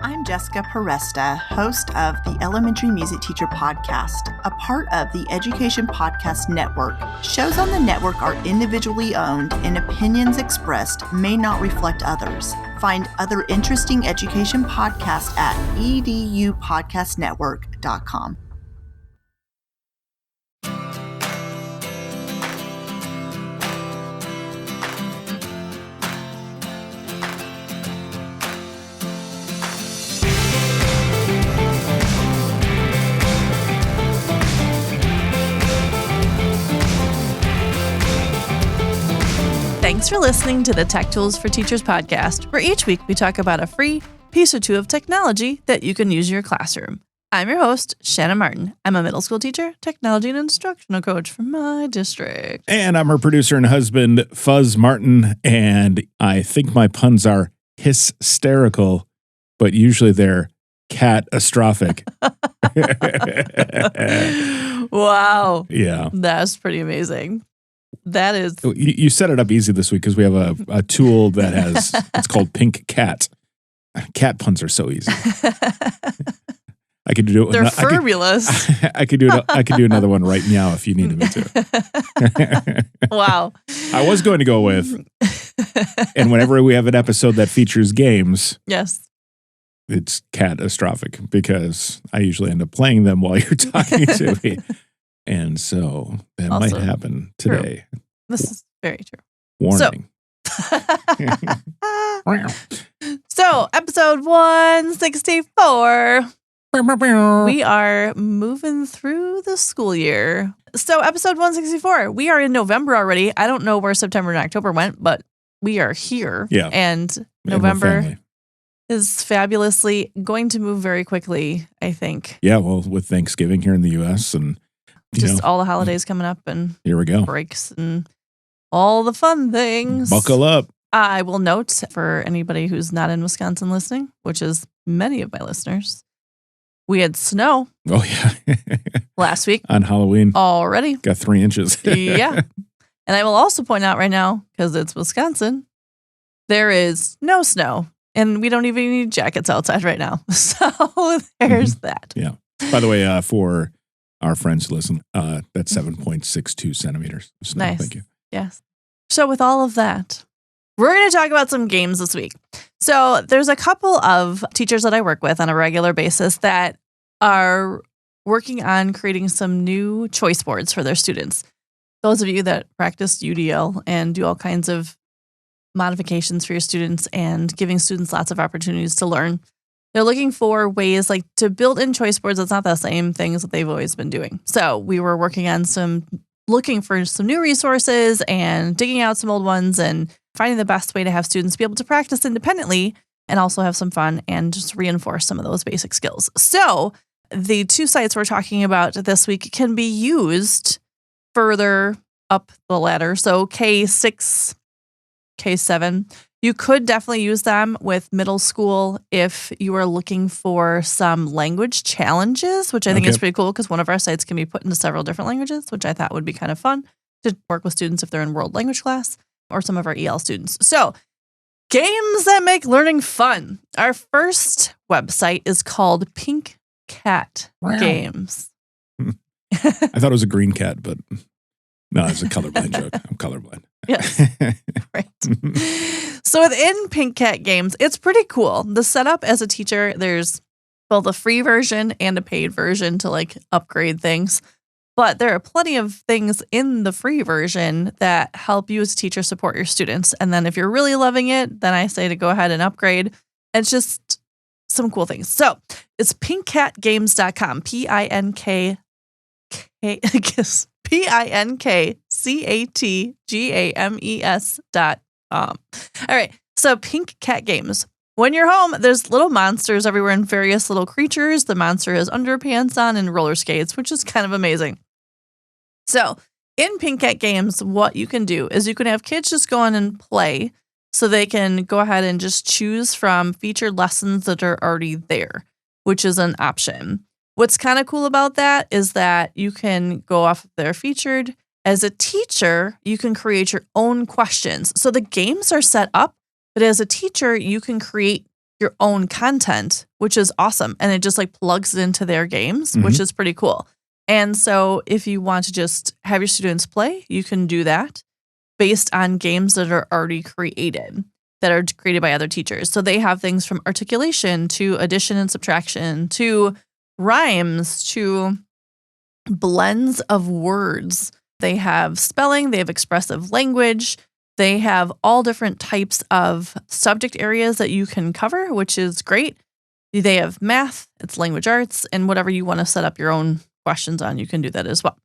I'm Jessica Peresta, host of the Elementary Music Teacher Podcast, a part of the Education Podcast Network. Shows on the network are individually owned and opinions expressed may not reflect others. Find other interesting education podcasts at edupodcastnetwork.com. Thanks for listening to the Tech Tools for Teachers podcast, where each week we talk about a free piece or two of technology that you can use in your classroom. I'm your host, Shannon Martin. I'm a middle school teacher, technology and instructional coach for my district. And I'm her producer and husband, Fuzz Martin, and I think my puns are hysterical, but usually they're catastrophic. Wow. Yeah. That's pretty amazing. That is. You set it up easy this week because we have a tool that has, it's called Pink Cat. Cat puns are so easy. I could do it. They're fabulous. I could do another one right now if you needed me to. Wow. I was going to go with, and whenever we have an episode that features games, yes, it's catastrophic because I usually end up playing them while you're talking to me. And so that Also might happen today. True. This is very true. Warning. So, episode 164. We are moving through the school year. So, episode 164. We are in November already. I don't know where September and October went, but we are here. Yeah. And November is fabulously going to move very quickly, I think. Yeah, well, with Thanksgiving here in the U.S. and just all the holidays coming up and here we go. Breaks and all the fun things. Buckle up. I will note for anybody who's not in Wisconsin listening, which is many of my listeners, we had snow. Oh, yeah. Last week. On Halloween. Already. Got 3 inches. Yeah. And I will also point out right now, because it's Wisconsin, there is no snow. And we don't even need jackets outside right now. So there's that. Yeah. By the way, for our friends who listen, that's 7.62 centimeters of snow. Nice. Thank you. Yes. So with all of that, we're going to talk about some games this week. So there's a couple of teachers that I work with on a regular basis that are working on creating some new choice boards for their students. Those of you that practice UDL and do all kinds of modifications for your students and giving students lots of opportunities to learn, they're looking for ways like to build in choice boards that's not the same things that they've always been doing. So we were working on looking for some new resources and digging out some old ones and finding the best way to have students be able to practice independently and also have some fun and just reinforce some of those basic skills. So the 2 sites we're talking about this week can be used further up the ladder. So K6, K7, you could definitely use them with middle school if you are looking for some language challenges, which I think is pretty cool because one of our sites can be put into several different languages, which I thought would be kind of fun to work with students if they're in world language class or some of our EL students. So games that make learning fun. Our first website is called Pink Cat Games. I thought it was a green cat, but no, it's a colorblind joke. I'm colorblind. Yes. Right. So within Pink Cat Games, it's pretty cool. The setup as a teacher, there's both a free version and a paid version to like upgrade things. But there are plenty of things in the free version that help you as a teacher support your students. And then if you're really loving it, then I say to go ahead and upgrade. It's just some cool things. So it's pinkcatgames.com, pinkcatgames.com. All right. So Pink Cat Games. When you're home, there's little monsters everywhere and various little creatures. The monster has underpants on and roller skates, which is kind of amazing. So in Pink Cat Games, what you can do is you can have kids just go in and play so they can go ahead and just choose from featured lessons that are already there, which is an option. What's kind of cool about that is that you can go off of their featured. As a teacher, you can create your own questions. So the games are set up, but as a teacher, you can create your own content, which is awesome. And it just like plugs it into their games, which is pretty cool. And so if you want to just have your students play, you can do that based on games that are already created, that are created by other teachers. So they have things from articulation to addition and subtraction to rhymes to blends of words. They have spelling, they have expressive language, they have all different types of subject areas that you can cover, which is great. They have math, it's language arts, and whatever you want to set up your own questions on, you can do that as well.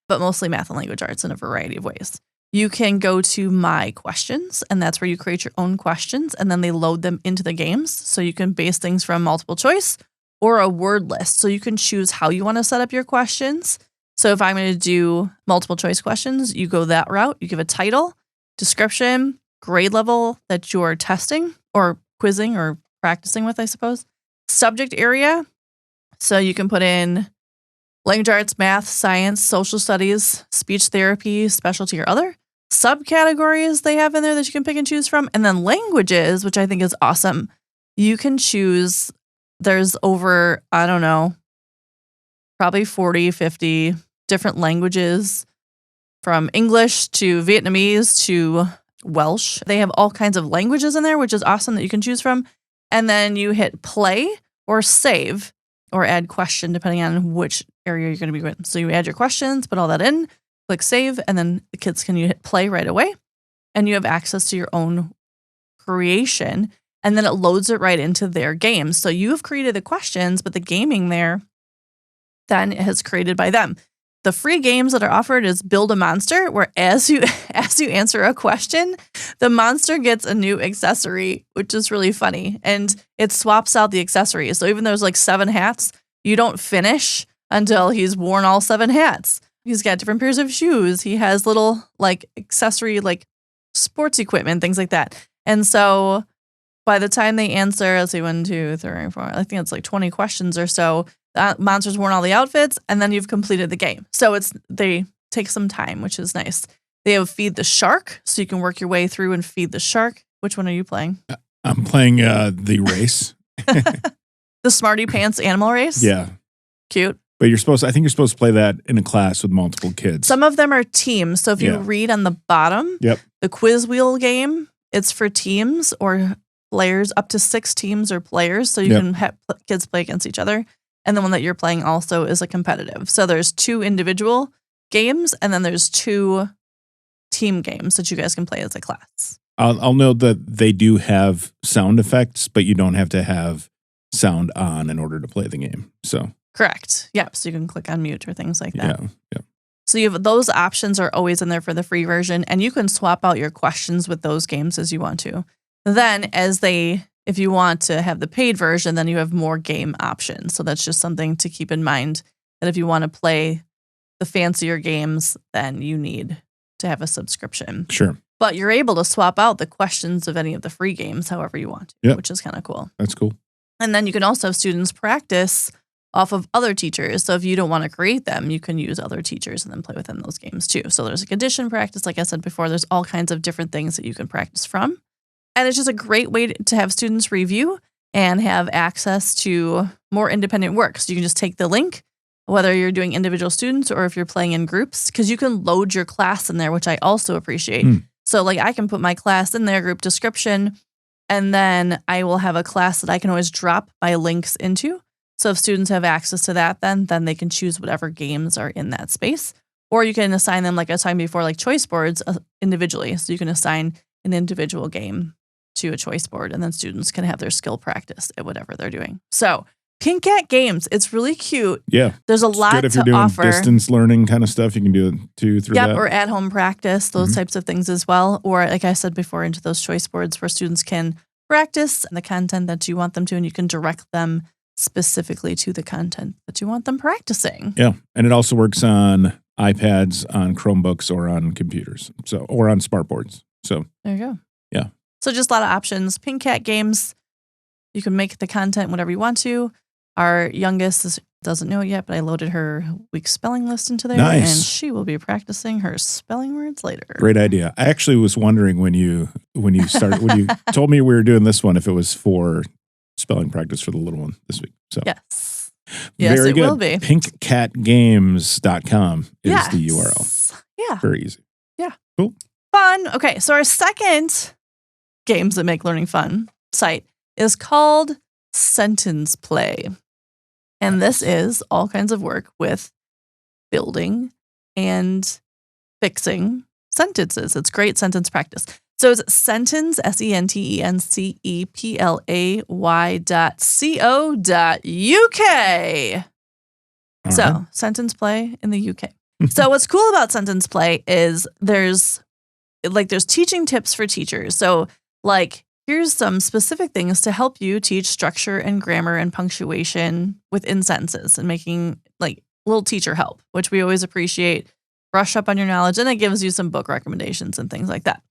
But mostly math and language arts in a variety of ways. You can go to My Questions, and that's where you create your own questions, and then they load them into the games. So you can base things from multiple choice or a word list. So you can choose how you want to set up your questions. So if I'm going to do multiple choice questions, you go that route. You give a title, description, grade level that you're testing or quizzing or practicing with, I suppose. Subject area. So you can put in language arts, math, science, social studies, speech therapy, specialty, or other. Subcategories they have in there that you can pick and choose from. And then languages, which I think is awesome. You can choose, there's over, I don't know, probably 40, 50 different languages, from English to Vietnamese to Welsh. They have all kinds of languages in there, which is awesome that you can choose from. And then you hit play or save or add question, depending on which area you're going to be in. So you add your questions, put all that in, click save, and then the kids can hit play right away. And you have access to your own creation. And then it loads it right into their games. So you have created the questions, but the gaming there then is created by them. The free games that are offered is Build a Monster, where as you answer a question, the monster gets a new accessory, which is really funny. And it swaps out the accessories. So even though there's like 7 hats, you don't finish until he's worn all 7 hats. He's got different pairs of shoes. He has little like accessory, like sports equipment, things like that. And so by the time they answer, let's see, 1, 2, 3, 4, I think it's like 20 questions or so, that monster's worn all the outfits, and then you've completed the game. So they take some time, which is nice. They have Feed the Shark, so you can work your way through and feed the shark. Which one are you playing? I'm playing the race. The Smarty Pants animal race? Yeah. Cute. But I think you're supposed to play that in a class with multiple kids. Some of them are teams. So if you read on the bottom, the quiz wheel game, it's for teams or players, up to 6 teams or players. So you can have kids play against each other. And the one that you're playing also is a competitive. So there's 2 individual games, and then there's 2 team games that you guys can play as a class. I'll note that they do have sound effects, but you don't have to have sound on in order to play the game. So correct. Yep. So you can click on mute or things like that. Yeah. So you have those options are always in there for the free version, and you can swap out your questions with those games as you want to. Then if you want to have the paid version, then you have more game options. So that's just something to keep in mind, that if you want to play the fancier games, then you need to have a subscription. Sure. But you're able to swap out the questions of any of the free games however you want to, which is kind of cool. That's cool. And then you can also have students practice off of other teachers. So if you don't want to create them, you can use other teachers and then play within those games too. So there's like addition practice. Like I said before, there's all kinds of different things that you can practice from. And it's just a great way to have students review and have access to more independent work. So you can just take the link, whether you're doing individual students or if you're playing in groups, because you can load your class in there, which I also appreciate. So like I can put my class in their group description, and then I will have a class that I can always drop my links into. So if students have access to that, then they can choose whatever games are in that space. Or you can assign them, like I was talking before, like choice boards individually. So you can assign an individual game to a choice board, and then students can have their skill practice at whatever they're doing. So Pink Cat Games, it's really cute. Yeah. There's a lot good if you're doing offer. Distance learning kind of stuff. You can do it too through that. Or at-home practice, those types of things as well. Or like I said before, into those choice boards where students can practice the content that you want them to, and you can direct them specifically to the content that you want them practicing. Yeah. And it also works on iPads, on Chromebooks, or on computers. Or on smartboards. So there you go. Yeah. So just a lot of options. Pink Cat Games, you can make the content whatever you want to. Our youngest doesn't know it yet, but I loaded her week's spelling list into there. Nice. And she will be practicing her spelling words later. Great idea. I actually was wondering when you told me we were doing this one, if it was for spelling practice for the little one this week. So Yes. Yes, very it good. will be. pinkcatgames.com is the URL. Yeah. Very easy. Yeah. Cool. Fun. Okay, so our second games that make learning fun site is called Sentence Play. And this is all kinds of work with building and fixing sentences. It's great sentence practice. So it's sentence, sentenceplay.co.uk. So sentence play in the UK. So what's cool about sentence play is there's teaching tips for teachers. So like, here's some specific things to help you teach structure and grammar and punctuation within sentences and making like little teacher help, which we always appreciate. Brush up on your knowledge, and it gives you some book recommendations and things like that.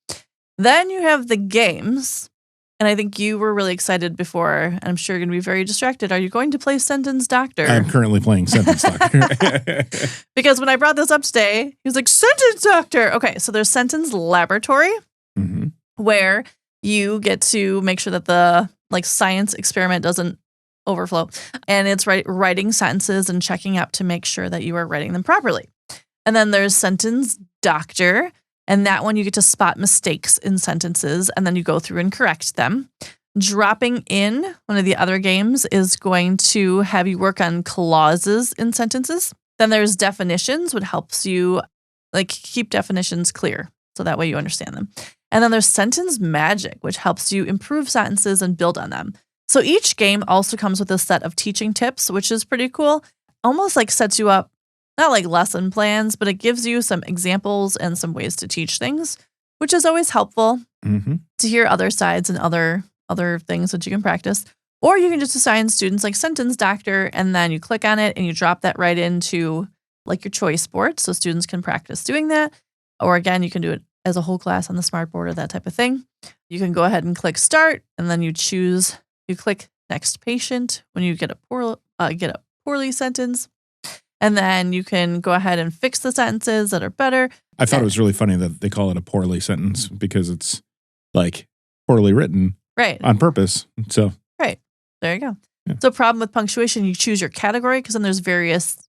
Then you have the games, and I think you were really excited before, and I'm sure you're going to be very distracted. Are you going to play Sentence Doctor? I'm currently playing Sentence Doctor. Because when I brought this up today, he was like, Sentence Doctor! Okay, so there's Sentence Laboratory, where you get to make sure that the science experiment doesn't overflow. And it's writing sentences and checking up to make sure that you are writing them properly. And then there's Sentence Doctor, and that one you get to spot mistakes in sentences, and then you go through and correct them. Dropping in, one of the other games, is going to have you work on clauses in sentences. Then there's definitions, which helps you keep definitions clear, so that way you understand them. And then there's Sentence Magic, which helps you improve sentences and build on them. So each game also comes with a set of teaching tips, which is pretty cool. Almost sets you up, not like lesson plans, but it gives you some examples and some ways to teach things, which is always helpful to hear other sides and other things that you can practice. Or you can just assign students Sentence Doctor, and then you click on it and you drop that right into your choice board so students can practice doing that. Or again, you can do it as a whole class on the smartboard or that type of thing. You can go ahead and click Start, and then you click Next Patient when you get a poorly sentence. And then you can go ahead and fix the sentences that are better. I thought it was really funny that they call it a poorly sentence because it's poorly written on purpose. So right. There you go. Yeah. So problem with punctuation, you choose your category because then there's various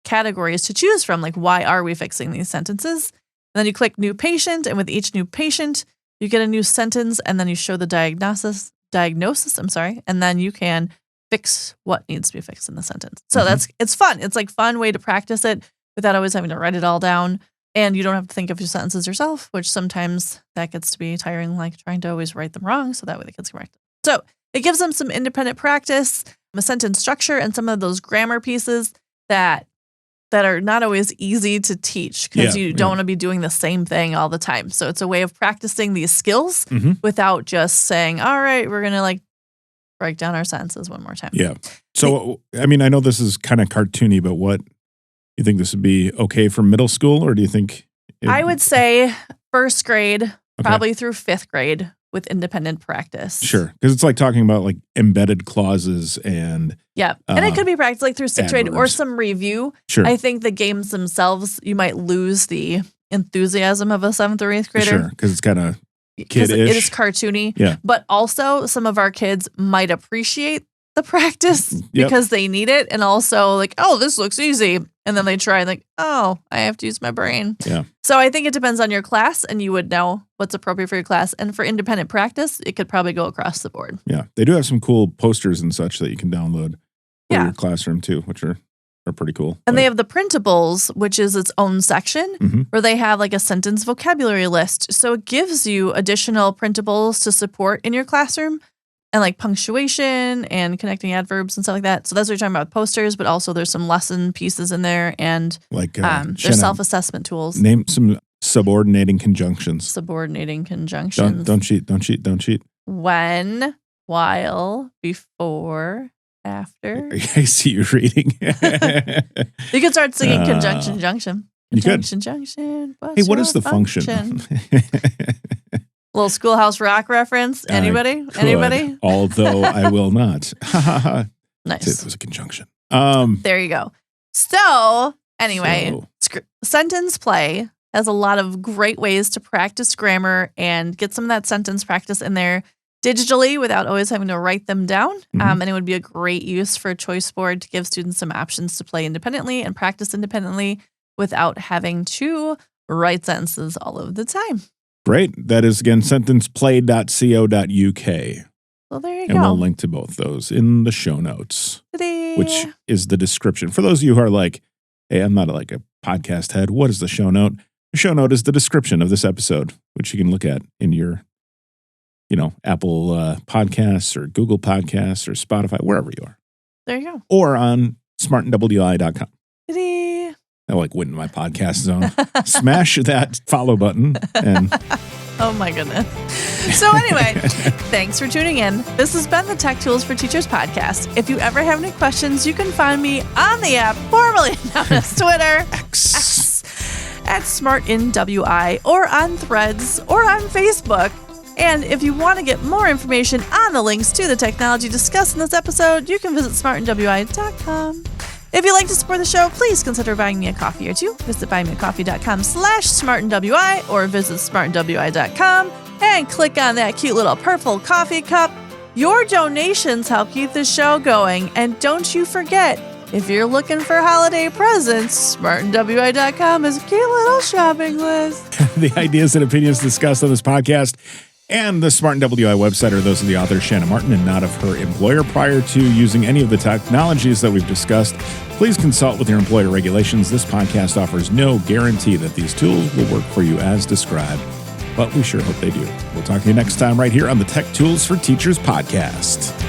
categories to choose from. Why are we fixing these sentences? And then you click New Patient. And with each new patient, you get a new sentence. And then you show the diagnosis. And then you can fix what needs to be fixed in the sentence. So it's fun. It's fun way to practice it without always having to write it all down. And you don't have to think of your sentences yourself, which sometimes that gets to be tiring, trying to always write them wrong. So that way the kids can write them. So it gives them some independent practice, a sentence structure, and some of those grammar pieces that are not always easy to teach because you don't want to be doing the same thing all the time. So it's a way of practicing these skills without just saying, all right, we're going to break down our sentences one more time. Yeah. So, I mean, I know this is kind of cartoony, but what you think this would be okay for middle school, or do you think? I would say first grade, probably through fifth grade with independent practice. Sure. Because it's talking about embedded clauses and. Yeah. And it could be practiced through sixth grade or some review. Sure. I think the games themselves, you might lose the enthusiasm of a seventh or eighth grader. Sure. Because it's kind of kid-ish. It is cartoony. Yeah. But also some of our kids might appreciate the practice because they need it. And also oh, this looks easy. And then they try and oh, I have to use my brain. Yeah. So I think it depends on your class and you would know what's appropriate for your class. And for independent practice, it could probably go across the board. Yeah. They do have some cool posters and such that you can download for your classroom too, which are pretty cool. And they have the printables, which is its own section where they have a sentence vocabulary list. So it gives you additional printables to support in your classroom and punctuation and connecting adverbs and stuff like that. So that's what you're talking about with posters, but also there's some lesson pieces in there and there's self-assessment tools. Name some subordinating conjunctions. Subordinating conjunctions. Don't cheat. When, while, before, after. I see you reading. You can start singing conjunction, junction. You could. Junction. Hey, what is the function? Little Schoolhouse Rock reference. Anybody? Anybody? Although I will not. Nice. It was a conjunction. There you go. So anyway, sentence play has a lot of great ways to practice grammar and get some of that sentence practice in there. digitally without always having to write them down. And it would be a great use for a choice board to give students some options to play independently and practice independently without having to write sentences all of the time. Great. That is, again, sentenceplay.co.uk. Well, there you And go. we'll link to both those in the show notes, Ta-da. which is the description. For those of you who are like, hey, I'm not like a podcast head, what is the show note? The show note is the description of this episode, which you can look at in your, Apple Podcasts or Google Podcasts or Spotify, wherever you are. There you go. Or on smartandwi.com. Ta-da. I went in my podcast zone. Smash that follow button and... Oh my goodness. So anyway, thanks for tuning in. This has been the Tech Tools for Teachers podcast. If you ever have any questions, you can find me on the app formerly known as Twitter, X, at SmartInWI, or on Threads, or on Facebook. And if you want to get more information on the links to the technology discussed in this episode, you can visit smartandwi.com. If you'd like to support the show, please consider buying me a coffee or two. Visit buymeacoffee.com/smartandwi or visit smartandwi.com and click on that cute little purple coffee cup. Your donations help keep the show going. And don't you forget, if you're looking for holiday presents, smartandwi.com is a cute little shopping list. The ideas and opinions discussed on this podcast and the Smart and WI website are those of the author Shannon Martin and not of her employer. Prior to using any of the technologies that we've discussed, please consult with your employer regulations. This podcast offers no guarantee that these tools will work for you as described, but we sure hope they do. We'll talk to you next time right here on the Tech Tools for Teachers podcast.